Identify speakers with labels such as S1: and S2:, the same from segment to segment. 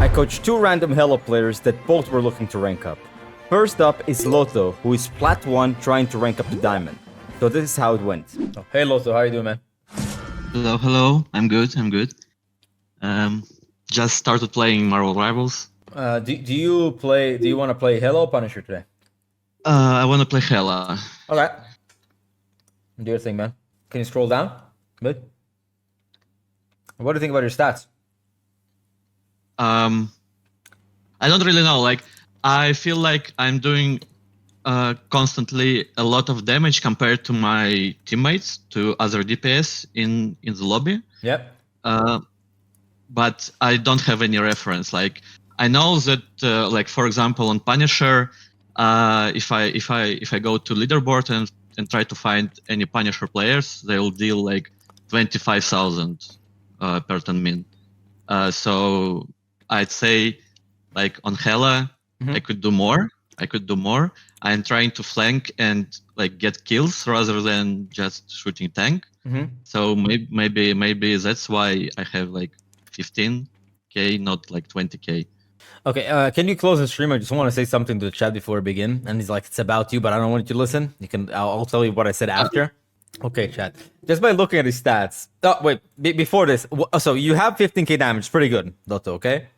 S1: I coached two random Hela players that both were looking to rank up. First up is Loto, who is Plat 1 trying to rank up to Diamond. So this is how it went. Oh, hey Loto, how you doing, man?
S2: Hello. I'm good. Just started playing Marvel Rivals.
S1: Do you want to play Hela or Punisher today?
S2: I want to play Hela.
S1: Okay. Do your thing, man. Can you scroll down? Good. What do you think about your stats?
S2: I don't really know. Like, I feel like I'm doing constantly a lot of damage compared to my teammates, to other DPS in the lobby.
S1: Yep.
S2: But I don't have any reference. Like, I know that, like for example, on Punisher, if I go to leaderboard and try to find any Punisher players, they will deal like 25,000 per 10 min. So I'd say, like on Hela, I could do more. I'm trying to flank and like get kills rather than just shooting tank. So maybe that's why I have like 15k, not like 20k.
S1: Okay, can you close the stream? I just want to say something to the chat before we begin. And he's like, it's about you, but I don't want you to listen. I'll tell you what I said after. Okay, chat. Just by looking at his stats. Oh, wait, before this. So you have 15k damage. Pretty good, Dotto, okay?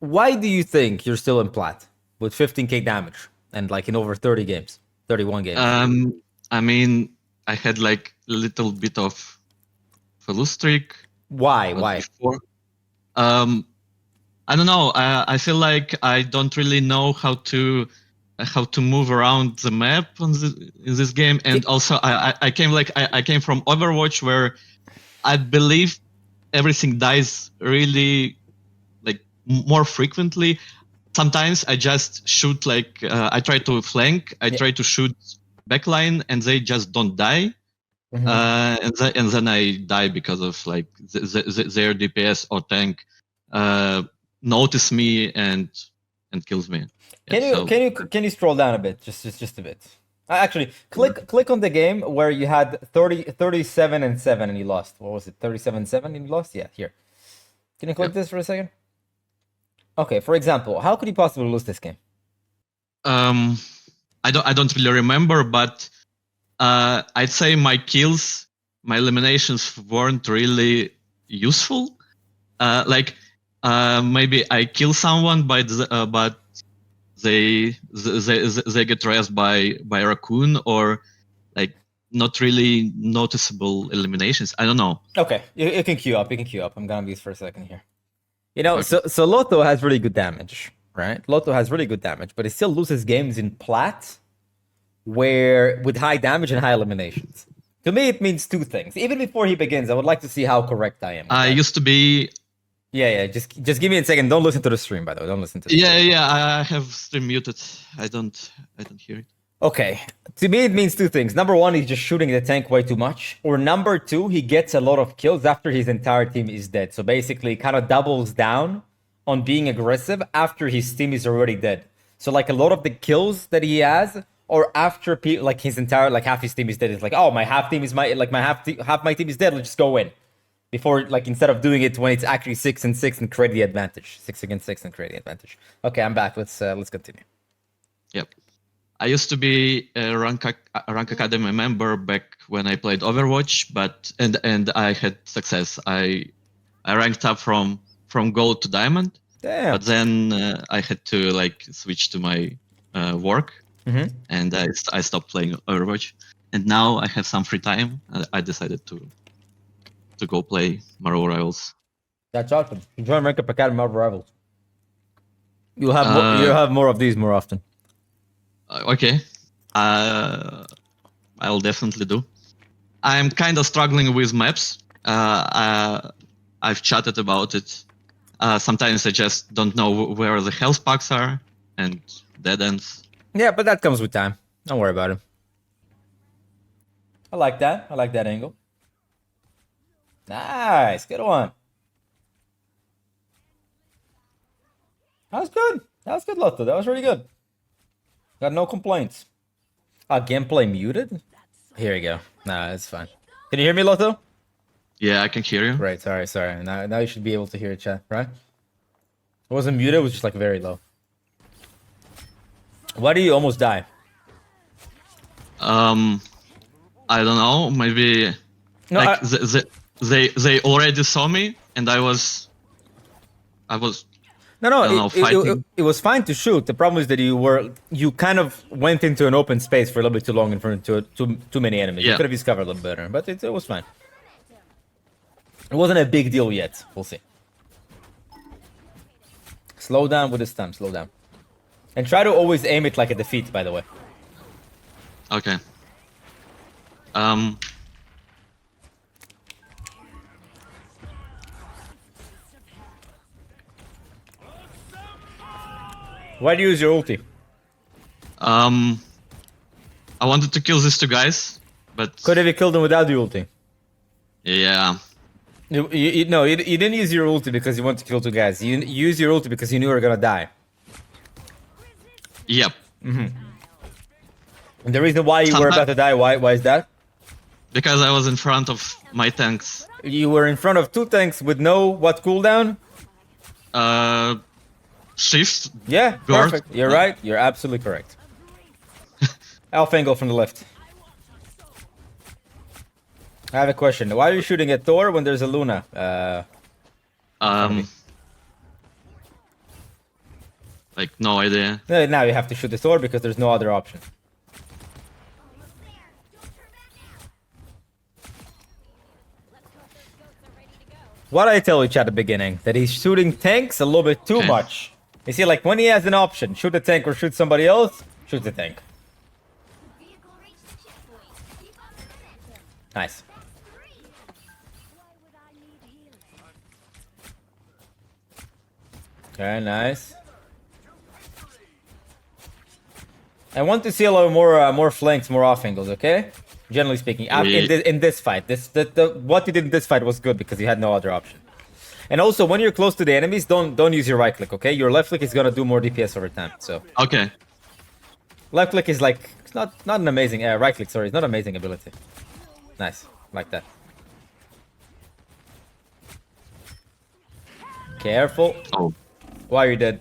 S1: Why do you think you're still in Plat with 15k damage and like in over 30 games? 31 games.
S2: I mean, I had like a little bit of a lose streak.
S1: Why?
S2: Before. I don't know. I feel like I don't really know how to move around the map in this game, and also I came from Overwatch, where I believe everything dies really like more frequently. Sometimes I just shoot like I try to flank, I try to shoot backline, and they just don't die. And then I die because of like their DPS or tank notice me and kills me.
S1: Can you scroll down a bit? Just a bit. Actually, click on the game where you had 37 and 7 and you lost. What was it? 37-7 and you lost? Yeah, here. Can you click this for a second? Okay, for example, how could you possibly lose this game?
S2: I don't really remember, but I'd say my kills, my eliminations weren't really useful. Maybe I kill someone, but they get rest by Raccoon, or like not really noticeable eliminations. I don't know.
S1: Okay, you can queue up. I'm gonna be this for a second here. You know, okay. So Loto has really good damage, right? Loto has really good damage, but he still loses games in Plat, where with high damage and high eliminations. To me, it means two things. Even before he begins, I would like to see how correct I am.
S2: I used to be.
S1: Yeah. Just give me a second. Don't listen to the stream, by the way. Don't listen to the
S2: stream. Yeah. I have stream muted. I don't hear it.
S1: Okay. To me, it means two things. Number one, he's just shooting the tank way too much. Or number two, he gets a lot of kills after his entire team is dead. So basically, kind of doubles down on being aggressive after his team is already dead. So like a lot of the kills that he has, or after like his entire, like half his team is dead, it's like, oh, my half team is half my team is dead. Let's just go in. Before, like, instead of doing it when it's actually 6-6 and create the advantage. 6 against 6 and create the advantage. Okay, I'm back. Let's continue.
S2: Yep. I used to be a rank academy member back when I played Overwatch, but and I had success. I ranked up from gold to diamond.
S1: Damn.
S2: But then I had to like switch to my work, and I stopped playing Overwatch. And now I have some free time. I decided to go play Marvel Rivals.
S1: That's awesome. You join Rank Up Academy Marvel Rivals. You'll have more of these more often.
S2: Okay. I'll definitely do. I'm kind of struggling with maps. I've chatted about it. Sometimes I just don't know where the health packs are and dead ends.
S1: Yeah, but that comes with time. Don't worry about it. I like that. I like that angle. Nice. Good one. That was good, Loto. That was really good. Got no complaints. Gameplay muted? Here we go. Nah, it's fine. Can you hear me, Loto?
S2: Yeah, I can hear you.
S1: Great. Sorry. Now you should be able to hear it, chat, right? It wasn't muted, it was just like very low. Why do you almost die?
S2: I don't know. Maybe
S1: No,
S2: like they already saw me, and I was
S1: no,
S2: I don't know, fighting.
S1: it was fine to shoot. The problem is that you kind of went into an open space for a little bit too long in front of too many enemies. You
S2: Yeah.
S1: could have used cover a little better, but it was fine. It wasn't a big deal yet. We'll see. Slow down with the stun. Slow down, and try to always aim it like a defeat. By the way.
S2: Okay.
S1: Why do you use your ulti?
S2: I wanted to kill these two guys, but
S1: Could have you killed them without the ulti?
S2: yeah,
S1: No, you didn't use your ulti because you want to kill two guys. You used your ulti because you knew you were gonna die.
S2: yep.
S1: And the reason why you were
S2: Sometimes-
S1: about to die, why is that?
S2: Because I was in front of my tanks.
S1: You were in front of two tanks with no what cooldown?
S2: Shift.
S1: Yeah,
S2: Guard.
S1: perfect. You're right. You're absolutely correct. Alpha angle from the left. I have a question. Why are you shooting at Thor when there's a Luna?
S2: Like no idea.
S1: Now you have to shoot the Thor because there's no other option. What I tell you at the beginning, that he's shooting tanks a little bit too
S2: Okay.
S1: much. You see, like when he has an option, shoot the tank or shoot somebody else, shoot the tank. Nice. Okay, nice. I want to see a little more flanks, more off angles. Okay, generally speaking, in this fight, what you did in this fight was good because you had no other option. And also, when you're close to the enemies, don't use your right click. Okay, your left click is gonna do more DPS over time. So
S2: Okay.
S1: left click is like it's not an amazing right click. Sorry, it's not an amazing ability. Nice, like that. Careful.
S2: Oh.
S1: Why are you dead?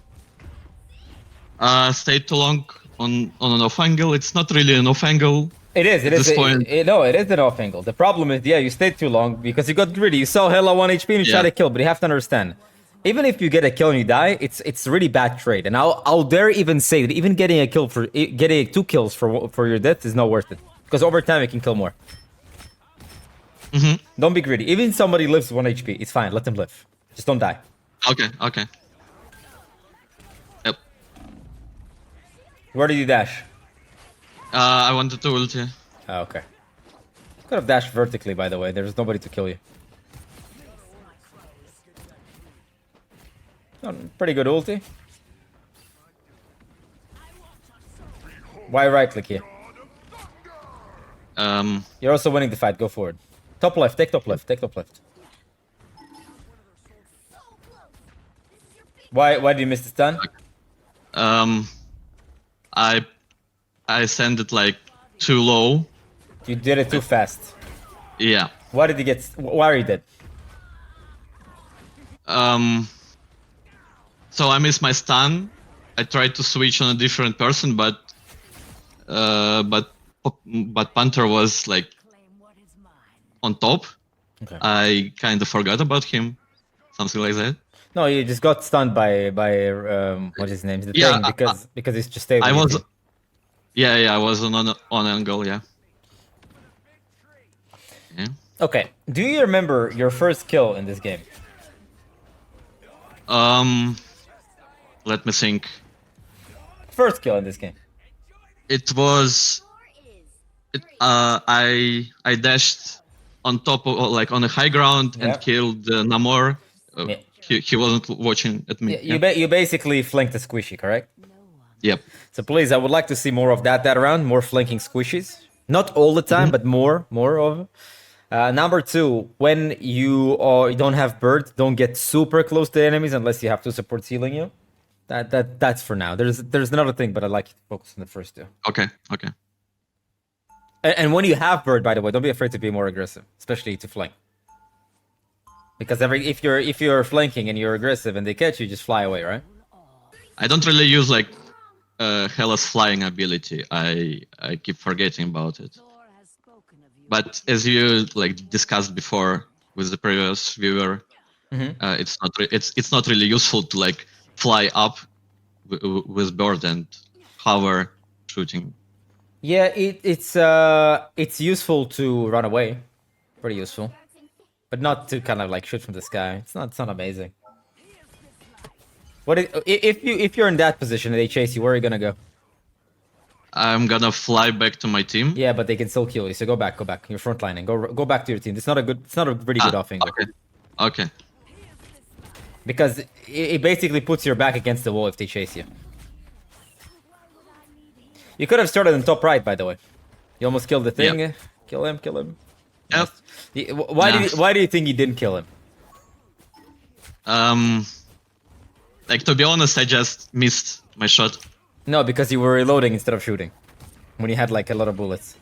S2: Stayed too long on an off angle. It's not really an off angle.
S1: It is. It
S2: At
S1: is.
S2: this point-
S1: No, it is an off angle. The problem is, yeah, you stayed too long because you got greedy. You saw Hela 1 HP and you tried
S2: Yeah.
S1: to kill. But you have to understand, even if you get a kill and you die, it's really bad trade. And I'll dare even say that even getting a kill for getting 2 kills for your death is not worth it because over time you can kill more. Don't be greedy. Even if somebody lives 1 HP, it's fine. Let them live. Just don't die.
S2: Okay. Okay. Yep.
S1: Where did you dash?
S2: I wanted to ulti.
S1: Oh, okay. Could have dashed vertically, by the way. There's nobody to kill you. Oh, pretty good ulti. Why right click here? You're also winning the fight. Go forward. Top left. Take top left. Take top left. Why did you miss the stun?
S2: I sent it like too low.
S1: You did it too fast.
S2: Yeah.
S1: Why did you get? Why are you dead?
S2: So I missed my stun. I tried to switch on a different person, but Panther was like on top.
S1: Okay.
S2: I kind of forgot about him, something like that.
S1: No, you just got stunned by what is his name? The
S2: Yeah,
S1: thing because it's just stable.
S2: I was, I was on angle, yeah. Yeah.
S1: Okay. Do you remember your first kill in this game?
S2: Let me think.
S1: First kill in this game.
S2: It was. I dashed on top of like on a high ground
S1: Yeah.
S2: and killed Namor.
S1: Yeah.
S2: He wasn't watching at me.
S1: You basically flanked the squishy, correct?
S2: Yep.
S1: So please, I would like to see more of that round, more flanking squishies. Not all the time, but more of. Number 2, when you don't have bird, don't get super close to enemies unless you have 2 supports healing you. That's for now. There's another thing, but I'd like you to focus on the first 2.
S2: Okay. Okay.
S1: And when you have bird, by the way, don't be afraid to be more aggressive, especially to flank. Because if you're flanking and you're aggressive and they catch you, just fly away, right?
S2: I don't really use like Helas flying ability. I keep forgetting about it. But as you like discussed before with the previous viewer, it's not really useful to like fly up with bird and hover shooting.
S1: Yeah, it's useful to run away, pretty useful, but not to kind of like shoot from the sky. It's not amazing. If you're in that position and they chase you, where are you gonna go?
S2: I'm gonna fly back to my team.
S1: Yeah, but they can still kill you. So go back. You're frontlining. Go back to your team. It's not a really good off angle.
S2: Okay.
S1: Because it basically puts your back against the wall if they chase you. You could have started in top right, by the way. You almost killed the thing.
S2: Yep.
S1: Kill him.
S2: Yep.
S1: Nice. Why do you think you didn't kill him?
S2: Like to be honest, I just missed my shot.
S1: No, because you were reloading instead of shooting. When you had like a lot of bullets.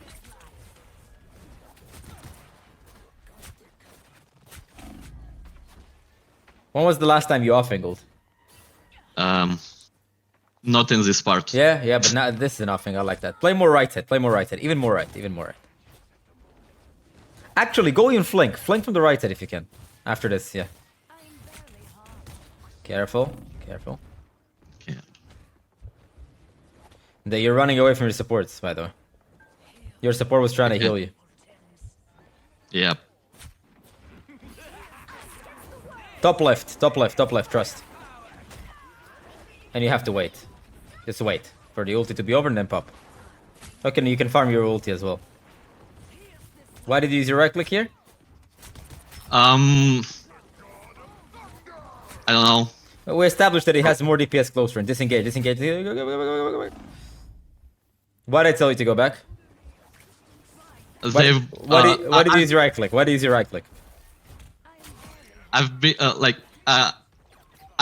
S1: When was the last time you off-angled?
S2: Not in this part.
S1: Yeah, but now this is an off-angle. I like that. Play more right head. Even more right. Actually, go in flank. Flank from the right head if you can. After this, yeah. Careful.
S2: Okay.
S1: You're running away from your supports, by the way. Your support was trying to heal you.
S2: Yep.
S1: Top left, trust. And you have to wait. Just wait for the ulti to be over and then pop. Okay, you can farm your ulti as well. Why did you use your right click here?
S2: I don't know.
S1: We established that he has more DPS close range. Disengage. Go. Why did I tell you to go back? Why did you use your right click?
S2: I've been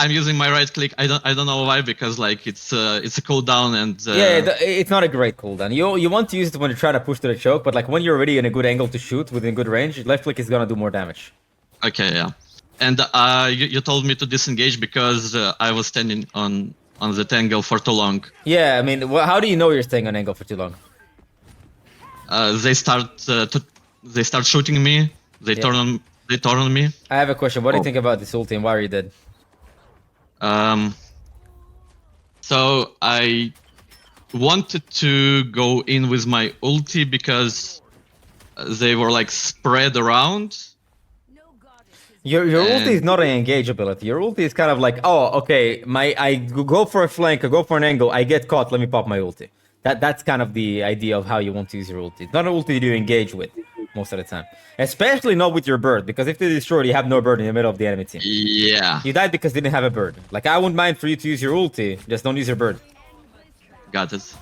S2: I'm using my right click. I don't know why, because like it's a cooldown and
S1: it's not a great cooldown. You want to use it when you try to push to the choke, but like when you're already in a good angle to shoot within good range, left click is gonna do more damage.
S2: Okay, yeah. And you told me to disengage because I was standing on that angle for too long.
S1: Yeah, I mean, how do you know you're staying on angle for too long?
S2: They start shooting me. They turn on me.
S1: I have a question. What do you think about this ulti and why are you dead?
S2: So I wanted to go in with my ulti because they were like spread around.
S1: Your ulti is not an engage ability. Your ulti is kind of like, oh, okay, I go for a flank, I go for an angle, I get caught, let me pop my ulti. That's kind of the idea of how you want to use your ulti. It's not an ulti that you engage with most of the time. Especially not with your bird, because if they destroy you have no bird in the middle of the enemy team.
S2: Yeah.
S1: You died because you didn't have a bird. Like, I wouldn't mind for you to use your ulti, just don't use your bird.
S2: Got it.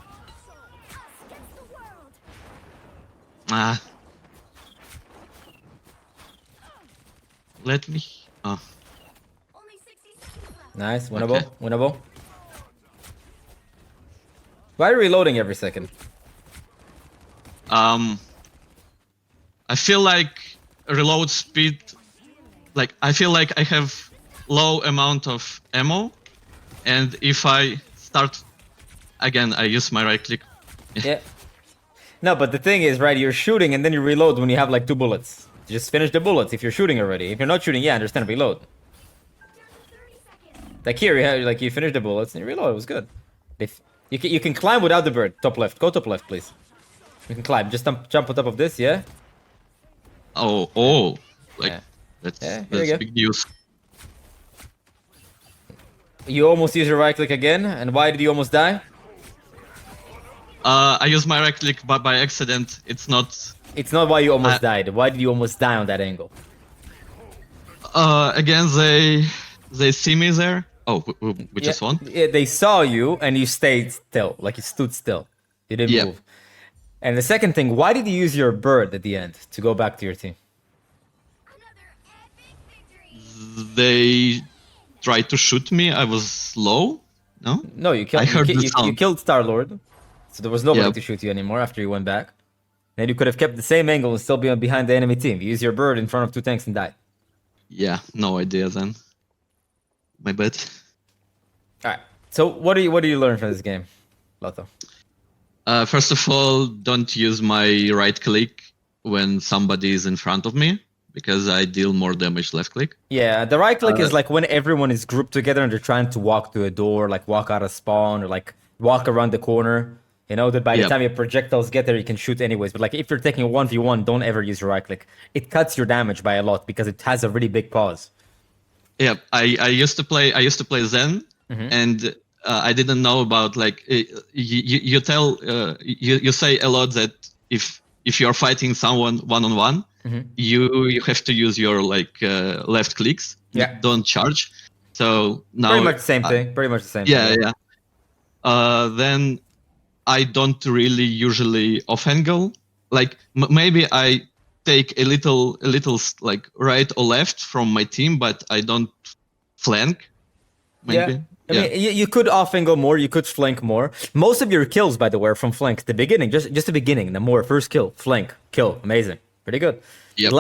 S2: Let me... Oh.
S1: Nice, winnable,
S2: Okay.
S1: winnable. Why are you reloading every second?
S2: I feel like reload speed... Like, I feel like I have low amount of ammo. And if I start... Again, I use my right click.
S1: Yeah. No, but the thing is, right, you're shooting and then you reload when you have like 2 bullets. Just finish the bullets if you're shooting already. If you're not shooting, yeah, understand, reload. Like here, you finish the bullets and you reload. It was good. If you can climb without the bird. Top left. Go top left, please. You can climb. Just jump on top of this, yeah?
S2: Oh. Like,
S1: Yeah.
S2: that's
S1: you go.
S2: big news.
S1: You almost use your right click again. And why did you almost die?
S2: I used my right click by accident. It's not
S1: why you almost died. Why did you almost die on that angle?
S2: Again, they see me there. Oh, we just won?
S1: Yeah, they saw you and you stayed still. Like you stood still. You didn't move. And the second thing, why did you use your bird at the end to go back to your team?
S2: They tried to shoot me. I was low. No?
S1: No, you killed.
S2: I heard the sound.
S1: You killed Star-Lord, so there was nobody
S2: Yep.
S1: to shoot you anymore after you went back. Then you could have kept the same angle and still be behind the enemy team. You use your bird in front of 2 tanks and died.
S2: Yeah, no idea then. My bad.
S1: All right. So what do you learn from this game, Lotto?
S2: First of all, don't use my right click when somebody is in front of me because I deal more damage left click.
S1: Yeah, the right click is
S2: Uh,
S1: like when everyone is grouped together and they're trying to walk to a door, like walk out of spawn or like walk around the corner. You know that by the
S2: Yeah.
S1: time your projectiles get there, you can shoot anyways. But like if you're taking 1v1, don't ever use your right click. It cuts your damage by a lot because it has a really big pause.
S2: Yeah, I used to play Zen, and I didn't know about like you tell you say a lot that if you're fighting someone one on one, you have to use your like left clicks.
S1: Yeah.
S2: Don't charge. So now
S1: Pretty much the same thing. Pretty much the same
S2: yeah,
S1: thing.
S2: yeah. Then I don't really usually off angle. Like maybe I take a little like right or left from my team, but I don't flank. Maybe.
S1: Yeah. I mean, you could off angle more, you could flank more. Most of your kills, by the way, are from flank. The beginning, just the beginning, the more first kill, flank, kill, amazing, pretty good.
S2: Yep.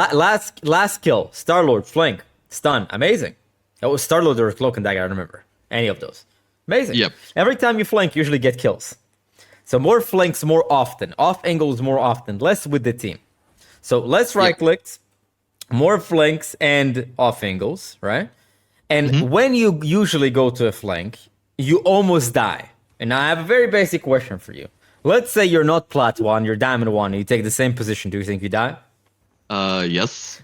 S1: Last kill, Star-Lord, flank, stun, amazing. That was Star-Lord or Cloak and Dagger, I don't remember any of those. Amazing.
S2: Yep.
S1: Every time you flank, you usually get kills. So more flanks more often, off angles more often, less with the team. So less right clicks, more flanks and off angles, right? And when you usually go to a flank, you almost die. And I have a very basic question for you. Let's say you're not plat 1, you're diamond 1, and you take the same position. Do you think you die?
S2: Yes.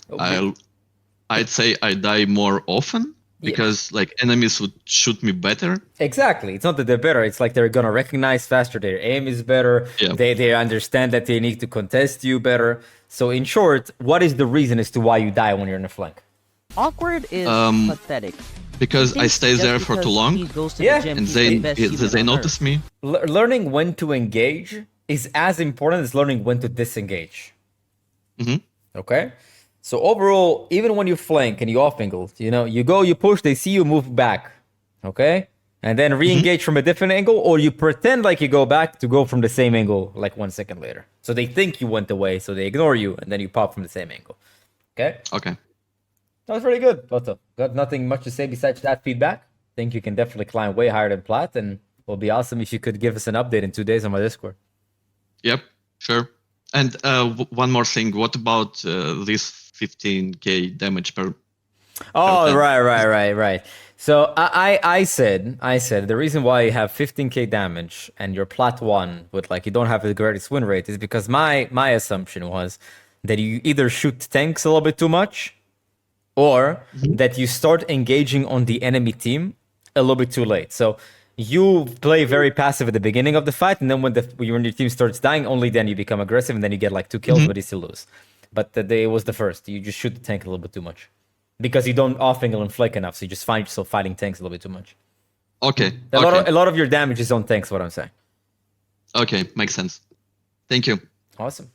S2: I'd say I die more often because like enemies would shoot me better.
S1: Exactly. It's not that they're better. It's like they're gonna recognize faster. Their aim is better.
S2: Yeah.
S1: They understand that they need to contest you better. So in short, what is the reason as to why you die when you're in a flank?
S3: Awkward is pathetic.
S2: Because I
S3: Thinks
S2: stay
S3: just
S2: there for
S3: because
S2: too long,
S3: he goes to
S1: Yeah.
S3: the gym,
S2: and
S3: he's the best human
S2: they
S3: on
S2: notice
S3: Earth.
S2: me.
S1: Learning when to engage is as important as learning when to disengage. Okay? So overall, even when you flank and you off angle, you know, you go, you push, they see you move back. Okay? And then re-engage from a different angle, or you pretend like you go back to go from the same angle like 1 second later. So they think you went away, so they ignore you, and then you pop from the same angle. Okay?
S2: Okay.
S1: That was really good, Lotto. Got nothing much to say besides that feedback. Think you can definitely climb way higher than plat, and it will be awesome if you could give us an update in 2 days on my Discord.
S2: Yep. Sure. And one more thing. What about this 15k damage per?
S1: Oh,
S2: Okay.
S1: right. So I said the reason why you have 15k damage and you're plat 1 with like you don't have the greatest win rate is because my assumption was that you either shoot tanks a little bit too much or that you start engaging on the enemy team a little bit too late. So you play very passive at the beginning of the fight, and then when your team starts dying, only then you become aggressive, and then you get like 2 kills, but you still lose. But it was the first. You just shoot the tank a little bit too much because you don't off angle and flank enough, so you just find yourself fighting tanks a little bit too much.
S2: Okay.
S1: A lot of your damage is on tanks. What I'm saying.
S2: Okay. Makes sense. Thank you.
S1: Awesome.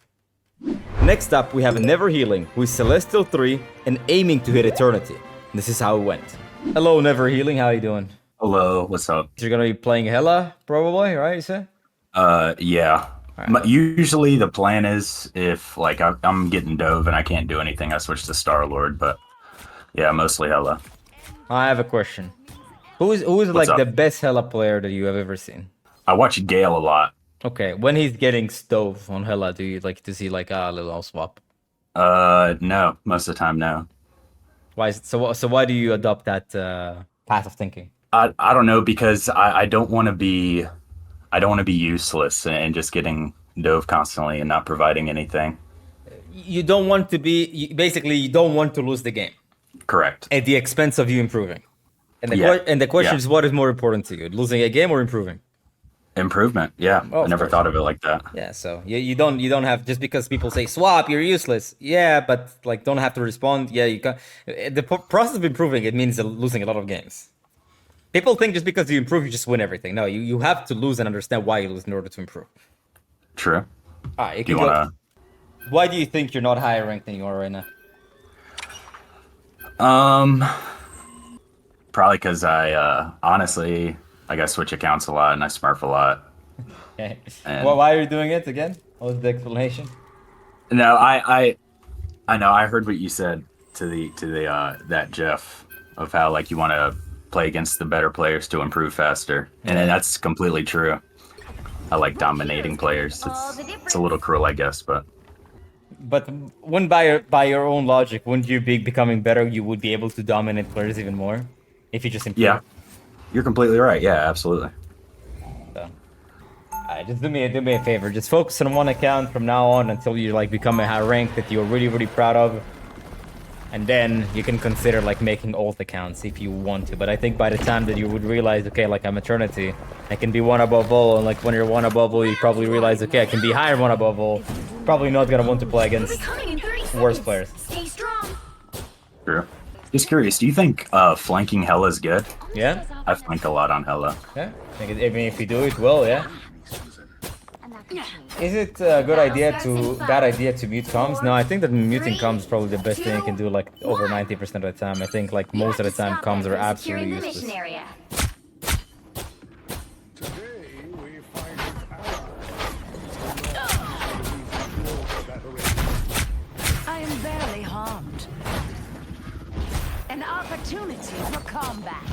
S1: Next up, we have Never Healing, who is Celestial 3 and aiming to hit Eternity. This is how it went. Hello, Never Healing. How you doing?
S4: Hello, what's up?
S1: You're gonna be playing Hela, probably, right? You say?
S4: Yeah. Usually the plan is if like I'm getting dove and I can't do anything, I switch to Star-Lord, but yeah, mostly Hela.
S1: I have a question. Who is like
S4: up?
S1: the best Hela player that you have ever seen?
S4: I watch Gale a lot.
S1: Okay, when he's getting stove on Hela, do you like to see like a little swap?
S4: No, most of the time, no.
S1: Why is it, so why do you adopt that path of thinking?
S4: I don't know because I don't want to be useless and just getting dove constantly and not providing anything.
S1: You don't want to be basically you don't want to lose the game
S4: Correct.
S1: at the expense of you improving. And the
S4: Yeah.
S1: and the question
S4: Yeah.
S1: is, what is more important to you, losing a game or improving?
S4: Improvement. Yeah.
S1: Oh,
S4: I
S1: of
S4: never
S1: course.
S4: thought of it like that.
S1: Yeah, so you don't have just because people say swap, you're useless. Yeah, but like don't have to respond. Yeah, you can. The process of improving it means losing a lot of games. People think just because you improve, you just win everything. No, you have to lose and understand why you lose in order to improve.
S4: True.
S1: All right,
S4: Do you want to?
S1: Why do you think you're not higher ranked than you are right now?
S4: Probably because I honestly I got switch accounts a lot and I smurf a lot.
S1: Okay.
S4: And-
S1: Well, why are you doing it again? What was the explanation?
S4: No, I know I heard what you said to that Jeff of how like you want to play against the better players to improve faster, and then that's completely true. I like dominating players. It's a little cruel, I guess, but
S1: wouldn't by your own logic, wouldn't you be becoming better? You would be able to dominate players even more if you just improve.
S4: yeah, you're completely right. Yeah, absolutely.
S1: So, just do me a favor. Just focus on one account from now on until you like become a high rank that you're really proud of. And then you can consider like making alt accounts if you want to. But I think by the time that you would realize, okay, like I'm eternity, I can be one above all. And like when you're one above all, you probably realize, okay, I can be higher one above all. Probably not gonna want to play against worse players.
S5: Stay strong.
S4: True. Just curious, do you think flanking Hela is good?
S1: Yeah?
S4: I flank a lot on Hela.
S1: Yeah? I mean, if you do it well, yeah. Is it a bad idea to mute comms? No, I think that muting comms is probably the best thing you can do, like over 90% of the time. I think like most of the time comms are absolutely useless.
S5: I am barely harmed. An opportunity for combat.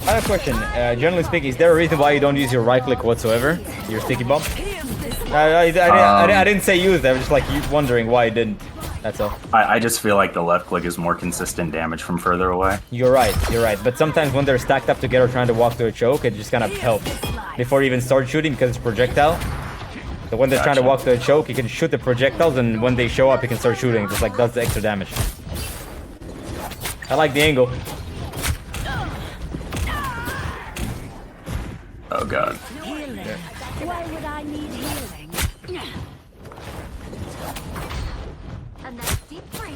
S1: I have a question. Generally speaking, is there a reason why you don't use your right click whatsoever? Your sticky bomb? I didn't say use that. I'm just like wondering why you didn't. That's all.
S4: I just feel like the left click is more consistent damage from further away.
S1: You're right. But sometimes when they're stacked up together trying to walk to a choke, it just kind of helps before you even start shooting because it's projectile. So when they're trying to walk to a choke, you can shoot the projectiles, and when they show up, you can start shooting. It just like does the extra damage. I like the angle.
S4: Oh god.
S5: Healing. Why would I need healing? A nice deep freeze.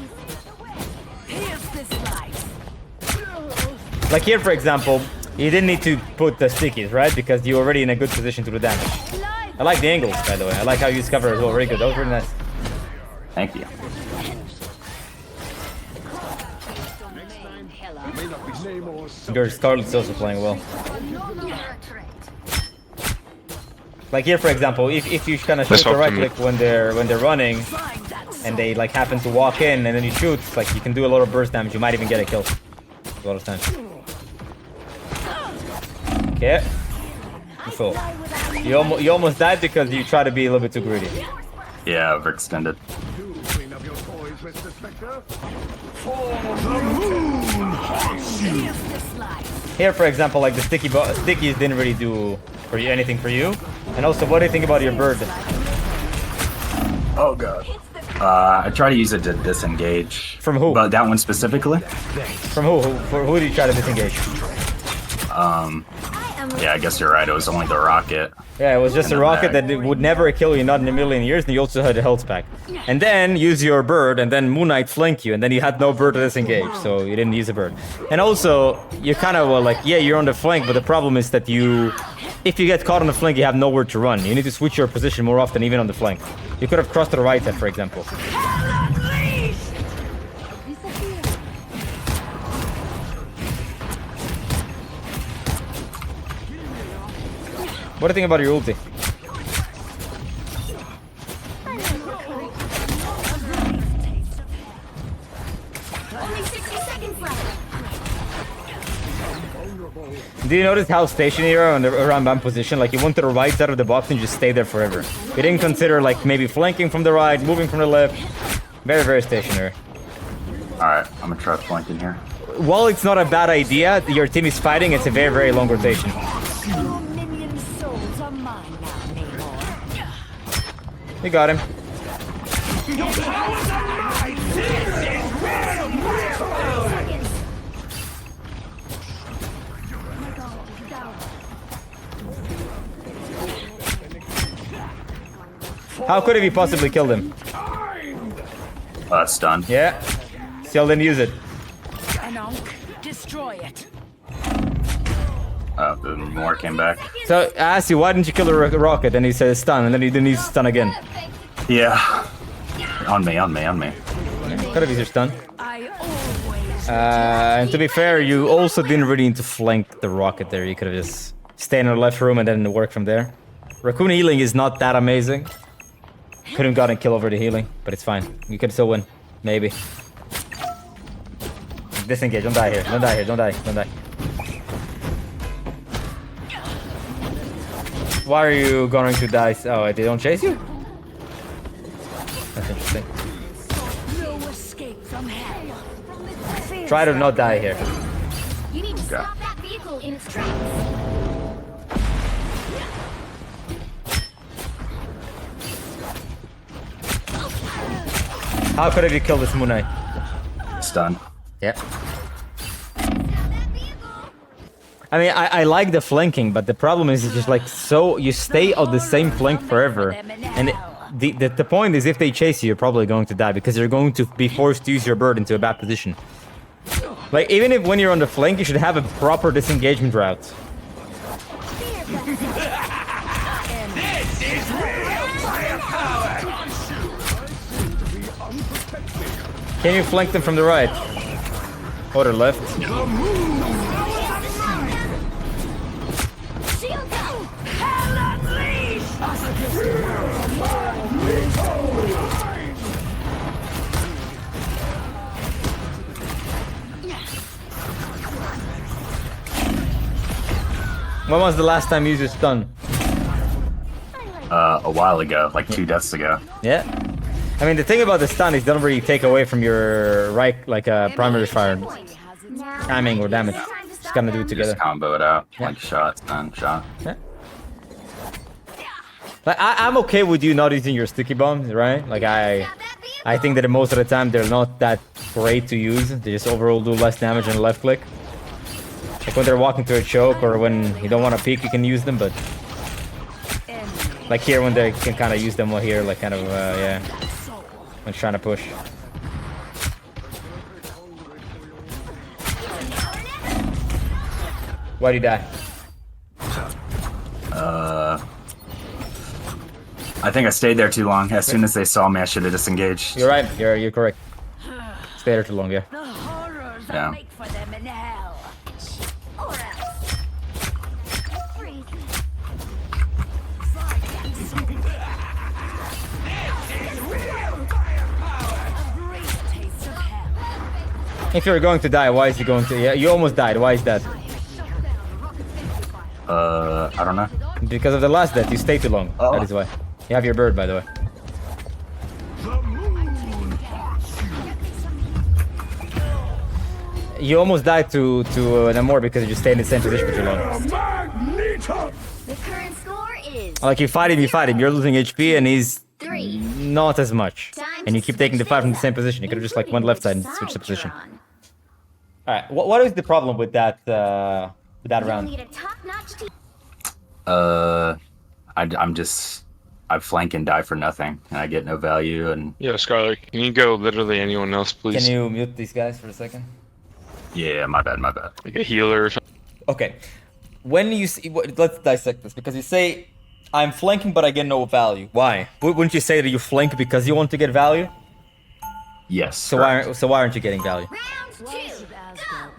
S5: Here's this life.
S1: Like here, for example, you didn't need to put the stickies, right? Because you're already in a good position to do damage. I like the angles, by the way. I like how you use cover as well. Very good. That was really nice.
S4: Thank you.
S1: Your Scarlet's also playing well. Like here, for example, if you kind of shoot the right click when they're running, and they like happen to walk in, and then you shoot, it's like you can do a lot of burst damage. You might even get a kill a lot of times. Okay. Cool. You almost died because you try to be a little bit too greedy.
S4: Yeah, overextended.
S1: Here, for example, like the stickies didn't really do for you anything for you. And also, what do you think about your bird?
S4: Oh god. I try to use it to disengage.
S1: From who?
S4: But that one specifically?
S1: From who? Who did you try to disengage?
S4: Yeah, I guess you're right. It was only the rocket.
S1: Yeah, it was just a rocket that would never kill you, not in a million years, and you also had a health pack. And then use your bird, and then Moon Knight flank you, and then you had no bird to disengage, so you didn't use a bird. And also, you kind of were like, yeah, you're on the flank, but the problem is that if you get caught on the flank, you have nowhere to run. You need to switch your position more often, even on the flank. You could have crossed to the right side, for example. What do you think about your ulti?
S5: Only 60 seconds left.
S1: Do you notice how stationary you are on the around bomb position? Like you went to the right side of the box and just stay there forever. You didn't consider like maybe flanking from the right, moving from the left. Very, very stationary.
S4: Alright, I'm gonna try flanking here.
S1: While it's not a bad idea, your team is fighting, it's a very, very long rotation.
S5: Your minion souls are mine now, Namor.
S1: You got him. How could have you possibly killed him?
S4: Stun.
S1: Yeah. Still didn't use it.
S5: Destroy it.
S4: The more came back.
S1: So I asked you, why didn't you kill the rocket? And he said stun, and then he didn't use stun again.
S4: Yeah. On me.
S1: Could have used your stun.
S5: I always
S1: And to be fair, you also didn't really need to flank the rocket there. You could have just stayed in the left room and then work from there. Raccoon healing is not that amazing. Could have gotten kill over the healing, but it's fine. You can still win. Maybe. Disengage. Don't die here. Don't die here. Don't die. Don't die. Why are you going to die? Oh, they don't chase you? That's interesting.
S5: No escape from hell.
S1: Try to not die here.
S6: You need to
S4: Okay.
S6: stop that vehicle in its tracks.
S1: How could have you killed this Moon Knight?
S4: Stun.
S1: Yeah. I mean, I like the flanking, but the problem is it's just like so you stay on the same flank forever, and the point is if they chase you, you're probably going to die because you're going to be forced to use your bird into a bad position. Like even if when you're on the flank, you should have a proper disengagement route. Can you flank them from the right or the left? When was the last time you used a stun?
S4: A while ago, like 2 deaths ago.
S1: Yeah. I mean, the thing about the stun is it doesn't really take away from your right, like primary fire timing or damage. Just gotta do it together.
S4: Just combo it out,
S1: Yeah.
S4: like shot, stun, shot.
S1: Yeah. Like I'm okay with you not using your sticky bombs, right? Like I think that most of the time they're not that great to use. They just overall do less damage on the left click. Like when they're walking to a choke or when you don't want to peek, you can use them. But like here, when they can kind of use them while here, like kind of yeah, when trying to push. Why'd you die?
S4: I think I stayed there too long. As soon as they saw me, I should have disengaged.
S1: You're right. You're correct. Stay there too long, yeah.
S5: The horrors
S4: Yeah.
S5: I make for them in hell. Or else. A great taste of hell.
S1: If you're going to die, why is he going to? Yeah, you almost died. Why is that?
S4: I don't know.
S1: Because of the last death. You stayed too long.
S4: Oh.
S1: That is why. You have your bird, by the way. You almost died to Namor because you stayed in the same position for too long.
S6: The current score is
S1: Like you fight him. You're losing HP and he's
S6: 3.
S1: not as much. And you keep taking the fight from the same position. You could have just like went left side and switched the position. All right. What is the problem with that round?
S6: Need a top-notch team.
S4: I flank and die for nothing, and I get no value. And
S7: Yeah, Scarlet, can you go literally anyone else, please?
S1: Can you mute these guys for a second?
S4: yeah, my bad.
S7: Like a healer or something?
S1: Okay. When you see, let's dissect this because you say I'm flanking, but I get no value. Why? Wouldn't you say that you flank because you want to get value?
S4: Yes.
S1: So
S4: correct.
S1: why aren't you getting value?
S6: Round 2.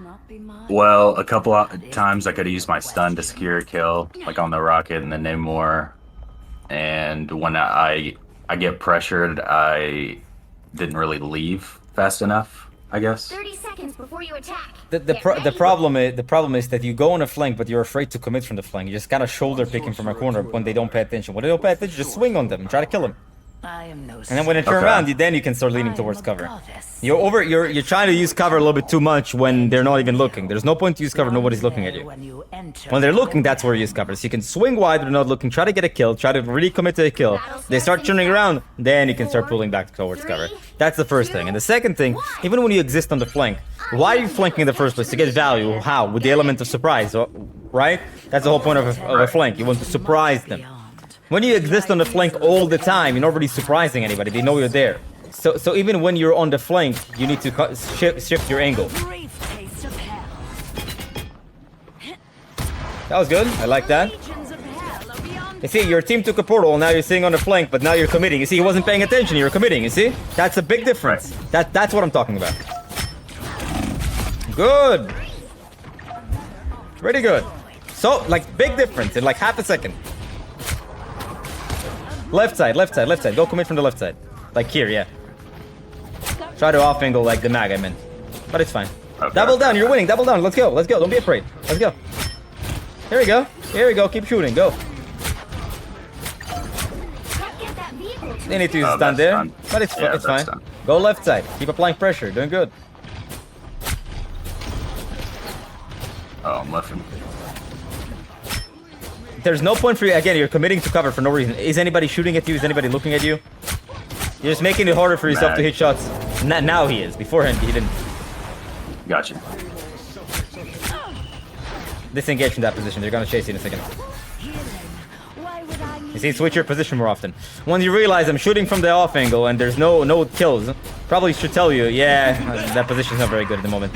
S5: Not be mine.
S4: Well, a couple of times I could have used my stun to secure a kill, like on the rocket and the Namor. And when I get pressured, I didn't really leave fast enough, I guess.
S6: 30 seconds before you attack.
S1: The problem is that you go on a flank, but you're afraid to commit from the flank. You just kind of shoulder pick him from a corner when they don't pay attention. When they don't pay attention, just swing on them and try to kill them.
S5: I am no
S1: And then when they turn
S4: Okay.
S1: around, then you can start leaning towards cover. You're trying to use cover a little bit too much when they're not even looking. There's no point to use cover. Nobody's looking at you. When they're looking, that's where you use cover. So you can swing wide, they're not looking, try to get a kill, try to really commit to a kill. They start turning around, then you can start pulling back towards cover. That's the first thing. And the second thing, even when you exist on the flank, why are you flanking in the first place? To get value. How? With the element of surprise, right? That's the whole point of a flank. You want to surprise them. When you exist on the flank all the time, you're not really surprising anybody. They know you're there. So even when you're on the flank, you need to shift your angle.
S5: Brief taste of hell.
S1: That was good. I like that.
S5: Legions of hell are beyond.
S1: You see, your team took a portal, now you're sitting on the flank, but now you're committing. You see, he wasn't paying attention, you're committing, you see? That's a big difference. That's what I'm talking about. Good. Pretty good. So, like, big difference in like half a second. Left side, left side, left side. Go commit from the left side. Like here, yeah. Try to off angle like the mag, I meant. But it's fine.
S4: Okay.
S1: Double down, you're winning. Double down. Let's go. Let's go. Don't be afraid. Let's go. Here we go. Here we go. Keep shooting. Go.
S6: Get that vehicle to
S1: They need to use
S4: Oh,
S1: a stun
S4: that's
S1: there.
S4: done.
S1: But it's,
S4: Yeah,
S1: it's
S4: that's
S1: fine.
S4: done.
S1: Go left side. Keep applying pressure. Doing good.
S4: Oh, I'm lifting.
S1: There's no point for you. Again, you're committing to cover for no reason. Is anybody shooting at you? Is anybody looking at you? You're just making it harder for yourself to hit shots. Now he is. Beforehand, he didn't.
S4: Gotcha.
S1: Disengage from that position. They're gonna chase you in a second.
S5: Why would I
S1: You see, switch your position more often. Once you realize I'm shooting from the off angle and there's no kills, probably should tell you, yeah, that position's not very good at the moment.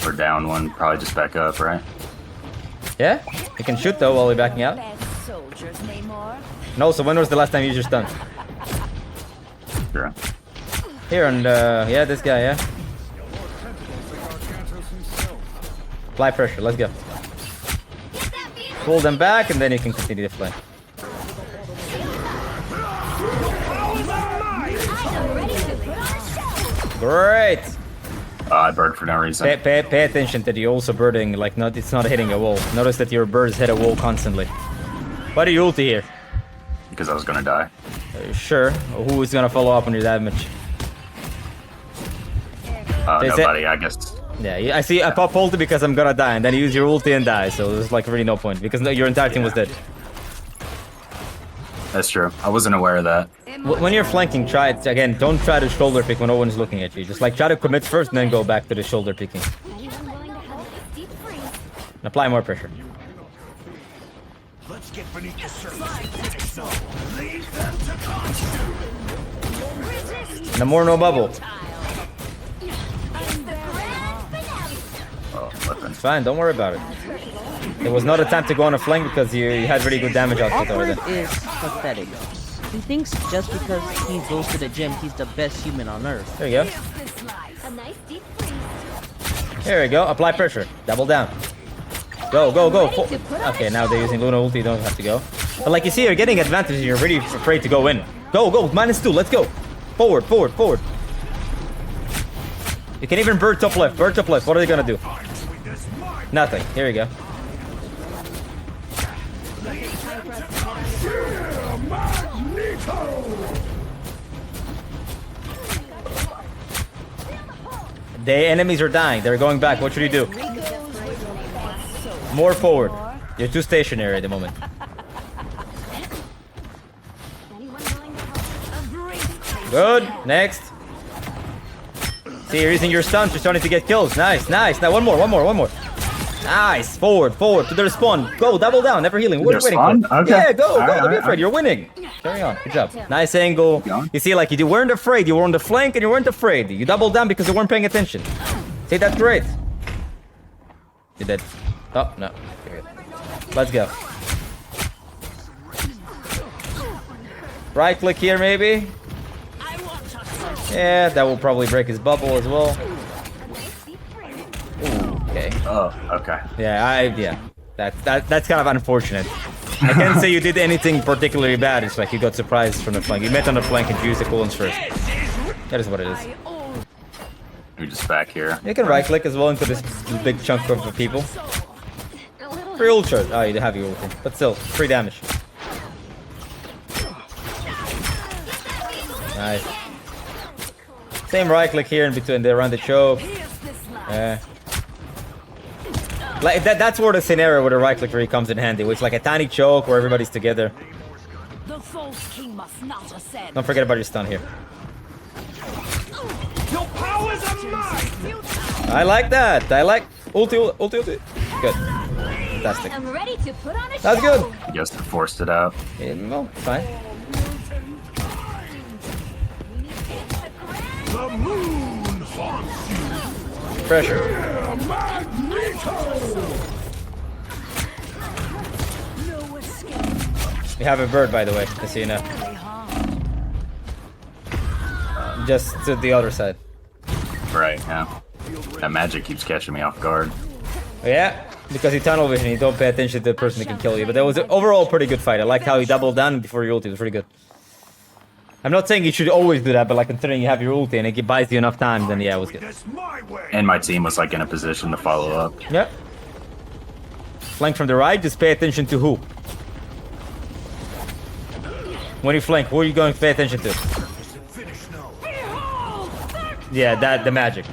S4: We're down one. Probably just back up, right?
S1: Yeah? You can shoot though while you're backing out.
S5: best soldiers, Namor?
S1: No, so when was the last time you used your stun?
S4: Sure.
S1: Here and yeah, this guy, yeah. Apply pressure, let's go. Pull them back and then you can continue to fly. Great!
S4: I bird for no reason.
S1: Pay attention that you're also birding, like it's not hitting a wall. Notice that your birds hit a wall constantly. Why do you ulti here?
S4: Because I was gonna die.
S1: Sure. Who is gonna follow up on your damage? They say-
S4: Nobody, I guess.
S1: Yeah, I see. I pop ulti because I'm gonna die, and then you use your ulti and die. So there's like really no point because your entire team was dead.
S4: That's true. I wasn't aware of that.
S1: When you're flanking, try it again. Don't try to shoulder pick when no one's looking at you. Just like try to commit first, and then go back to the shoulder picking.
S6: anyone willing to help this deep freeze.
S1: And apply more pressure. No more, no bubble.
S4: Oh, weapon.
S1: It's fine. Don't worry about it. It was not a time to go on a flank because you had really good damage output over
S3: Awkward
S1: there.
S3: is pathetic. He thinks just because he goes to the gym, he's the best human on earth.
S1: There you go.
S6: A nice deep freeze.
S1: There we go. Apply pressure. Double down. Go, go, go. Okay, now they're using Luna ulti. You don't have to go. But like you see, you're getting advantage and you're really afraid to go in. Go, go. -2. Let's go. Forward, forward, forward. You can even bird top left. Bird top left. What are they gonna do? Nothing. Here we go. The enemies are dying. They're going back. What should you do? More forward. You're too stationary at the moment.
S6: Anyone willing to help?
S1: Good. Next. See, you're using your stuns. You're starting to get kills. Nice, nice. Now one more, one more, one more. Nice. Forward, forward to the respawn. Go, double down. Never healing. What are you waiting for?
S4: Respawn? Okay.
S1: Yeah, go, go.
S4: Alright,
S1: Don't be
S4: alright,
S1: afraid. You're winning. Carry on. Good job. Nice angle.
S4: going.
S1: You see, like you weren't afraid. You were on the flank and you weren't afraid. You doubled down because you weren't paying attention. See, that's great. You did. Oh, no. Here we go. Let's go. Right click here, maybe. Yeah, that will probably break his bubble as well. Ooh, okay.
S4: Oh, okay.
S1: Yeah, that's kind of unfortunate. I can't say you did anything particularly bad. It's like you got surprised from the flank. You met on the flank and used the coolants first. That is what it is.
S4: We're just back here.
S1: You can right click as well into this big chunk of people. Free ultra. Oh, you have your ultra, but still, free damage. Nice. Same right click here in between. They run the choke. Yeah. Like that's where the scenario where the right click really comes in handy. Where it's like a tiny choke where everybody's together.
S5: The false king must not ascend.
S1: Don't forget about your stun here.
S8: Your powers are mine!
S1: I like that. I like ulti, ulti, ulti. Good. Fantastic.
S6: I'm ready to put on a
S1: That's
S6: show.
S1: good.
S4: I guess I forced it out.
S1: Yeah, no, fine.
S8: The moon haunts you!
S1: Pressure.
S5: No escape.
S1: We have a bird, by the way, just so you know. Just to the other side.
S4: Right, yeah. That magic keeps catching me off guard.
S1: Yeah. Because you tunnel vision, you don't pay attention to the person that can kill you. But that was an overall pretty good fight. I liked how you doubled down before your ulti. It was pretty good. I'm not saying you should always do that, but like considering you have your ulti and it buys you enough time, then yeah, it was good.
S8: This my way.
S4: And my team was like in a position to follow up.
S1: Yep. Flank from the right, just pay attention to who. When you flank, who are you going to pay attention to? Yeah, the magic.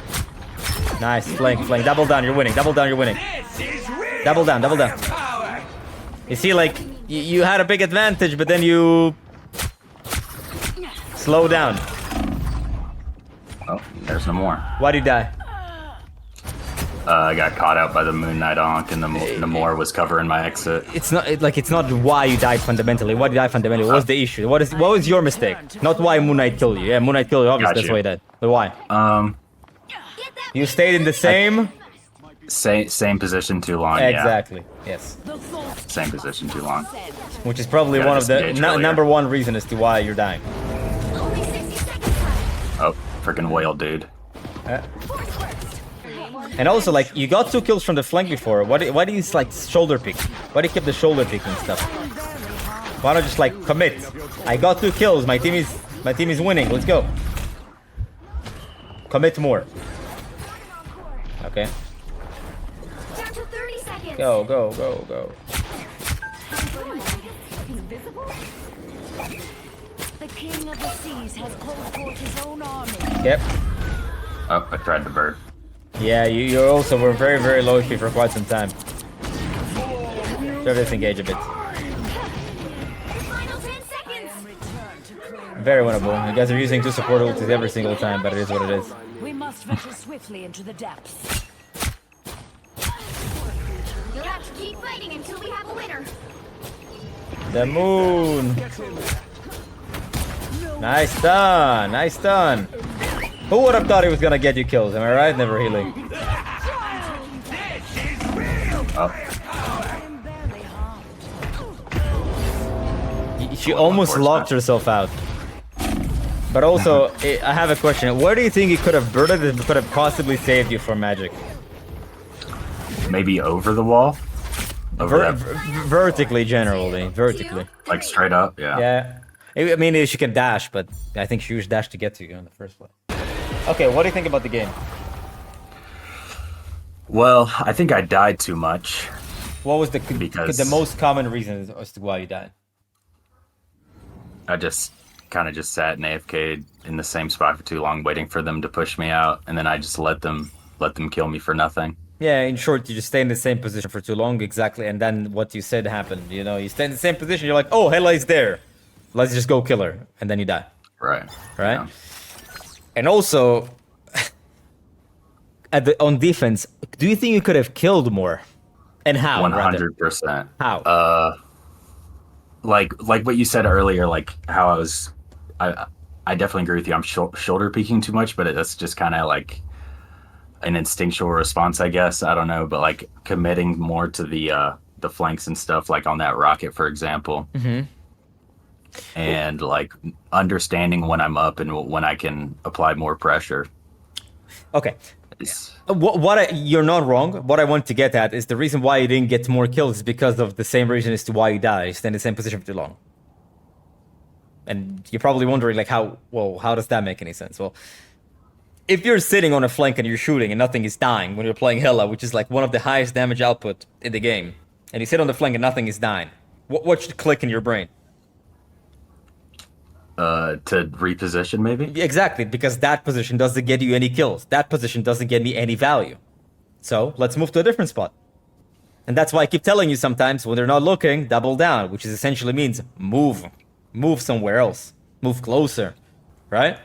S1: Nice, flank. Double down, you're winning. Double down. Double down. You see, like, you had a big advantage, but then you slow down.
S4: Oh, there's no more.
S1: Why'd you die?
S4: I got caught out by the Moon Knight Ankh, and the Namor was covering my exit.
S1: It's not why you died fundamentally. Why did you die fundamentally? What was the issue? What was your mistake? Not why Moon Knight killed you. Yeah, Moon Knight killed you. Obviously, that's why you died. But why? You stayed in the same.
S4: Same position too long.
S1: Exactly. Yes.
S4: Yeah. Same position too long.
S1: Which is probably
S4: Gotta
S1: one of the
S4: disengage earlier.
S1: number one reason as to why you're dying.
S6: Only 60 seconds left.
S4: Oh, freaking whale, dude.
S1: And also, like, you got 2 kills from the flank before. Why do you like shoulder pick? Why do you keep the shoulder picking stuff? Why not just like commit? I got 2 kills. My team is winning. Let's go. Commit more. Okay.
S6: Down to 30 seconds.
S1: Go.
S6: Invisible?
S5: The king of the seas has called forth his own army.
S1: Yep.
S4: Oh, I tried to bird.
S1: Yeah, you also were very, very low HP for quite some time. So disengage a bit.
S6: Final 10 seconds.
S1: Very winnable. You guys are using 2 support ultis every single time, but it is what it is.
S5: We must venture swiftly into the depths.
S6: You'll have to keep fighting until we have a winner.
S1: The moon. Nice done. Who would have thought he was gonna get you kills? Am I right? Never healing.
S4: Oh,
S1: She almost locked herself out. But also, I have a question. Where do you think he could have birded it could have possibly saved you from magic?
S4: maybe over the wall. Over that,
S1: Vertically, generally. Vertically.
S4: like straight up. Yeah.
S1: Yeah. I mean, she can dash, but I think she used dash to get to you in the first place. Okay, what do you think about the game?
S4: Well, I think I died too much.
S1: What was the
S4: Because-
S1: most common reason as to why you died?
S4: I just kind of just sat and AFK'd in the same spot for too long, waiting for them to push me out, and then I just let them kill me for nothing.
S1: Yeah, in short, you just stay in the same position for too long, exactly, and then what you said happened. You know, you stay in the same position, you're like, oh, Helas is there. Let's just go kill her, and then you die.
S4: Right.
S1: Right?
S4: Yeah.
S1: And also, on defense, do you think you could have killed more? And how?
S4: 100%.
S1: How?
S4: Like what you said earlier, like how I definitely agree with you. I'm shoulder peeking too much, but that's just kind of like an instinctual response, I guess. I don't know, but like committing more to the flanks and stuff, like on that rocket, for example.
S1: Mm-hmm.
S4: And like understanding when I'm up and when I can apply more pressure.
S1: Okay.
S4: Is-
S1: You're not wrong. What I want to get at is the reason why you didn't get more kills is because of the same reason as to why you died. You stay in the same position for too long. And you're probably wondering, like, how does that make any sense? Well, if you're sitting on a flank and you're shooting and nothing is dying when you're playing Hela, which is like one of the highest damage output in the game, and you sit on the flank and nothing is dying, what should click in your brain?
S4: to reposition maybe.
S1: Exactly, because that position doesn't get you any kills. That position doesn't get me any value. So let's move to a different spot. And that's why I keep telling you sometimes when they're not looking, double down, which is essentially means move. Move somewhere else. Move closer. Right?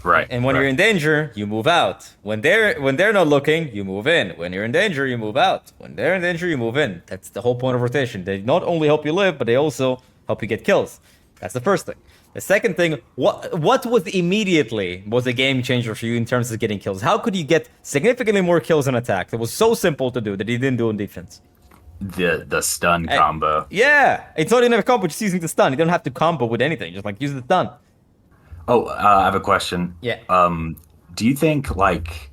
S4: Right.
S1: And when you're in danger, you move out. When they're not looking, you move in. When you're in danger, you move out. When they're in danger, you move in. That's the whole point of rotation. They not only help you live, but they also help you get kills. That's the first thing. The second thing, what was immediately was a game changer for you in terms of getting kills? How could you get significantly more kills on attack? It was so simple to do that you didn't do on defense.
S4: The stun combo.
S1: Yeah, it's not even a combo, just using the stun. You don't have to combo with anything. Just like use the stun.
S4: Oh, I have a question.
S1: Yeah.
S4: Do you think like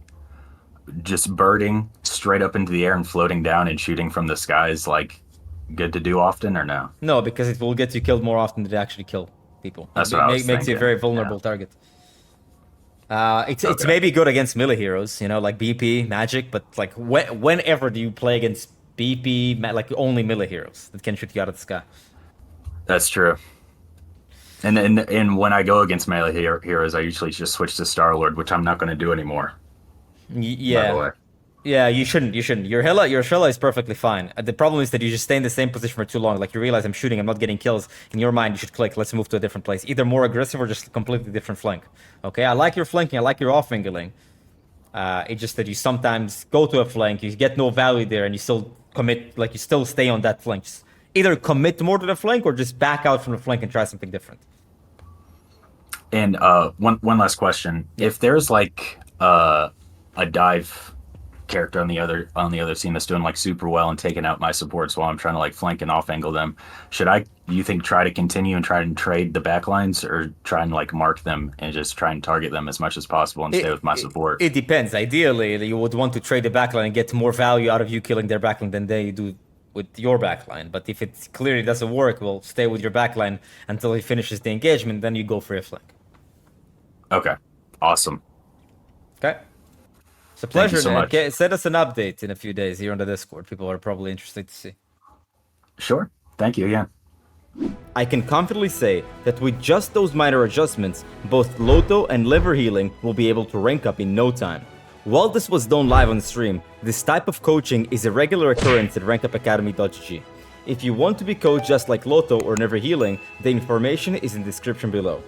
S4: just birding straight up into the air and floating down and shooting from the sky is like good to do often or no?
S1: No, because it will get you killed more often than it actually kill people.
S4: That's what I was
S1: Makes you a
S4: thinking,
S1: very vulnerable
S4: yeah.
S1: target. It's
S4: Okay.
S1: maybe good against melee heroes, you know, like BP, Magic, but like whenever do you play against BP, like only melee heroes that can shoot you out of the sky?
S4: That's true. And when I go against melee heroes, I usually just switch to Star-Lord, which I'm not going to do anymore. By the way.
S1: Yeah. Yeah, you shouldn't. Your Hela is perfectly fine. The problem is that you just stay in the same position for too long. Like you realize I'm shooting, I'm not getting kills. In your mind, you should click. Let's move to a different place, either more aggressive or just a completely different flank. Okay, I like your flanking. I like your off angling. It's just that you sometimes go to a flank, you get no value there, and you still commit. Like you still stay on that flank. Just either commit more to the flank or just back out from the flank and try something different.
S4: And one last question: if there's like a dive character on the other team that's doing like super well and taking out my supports while I'm trying to like flank and off angle them, should I, you think, try to continue and try and trade the backlines, or try and like mark them and just try and target them as much as possible and stay with my support?
S1: It depends. Ideally, you would want to trade the backline and get more value out of you killing their backline than they do with your backline. But if it clearly doesn't work, well, stay with your backline until he finishes the engagement, then you go for a flank.
S4: Okay, awesome.
S1: Okay. It's a pleasure,
S4: so
S1: man.
S4: much.
S1: Okay, send us an update in a few days here on the Discord. People are probably interested to see.
S4: Sure. Thank you again.
S1: I can confidently say that with just those minor adjustments, both Loto and liver healing will be able to rank up in no time. While this was done live on stream, this type of coaching is a regular occurrence at rankupacademy.gg. If you want to be coached just like Loto or Never Healing, the information is in the description below.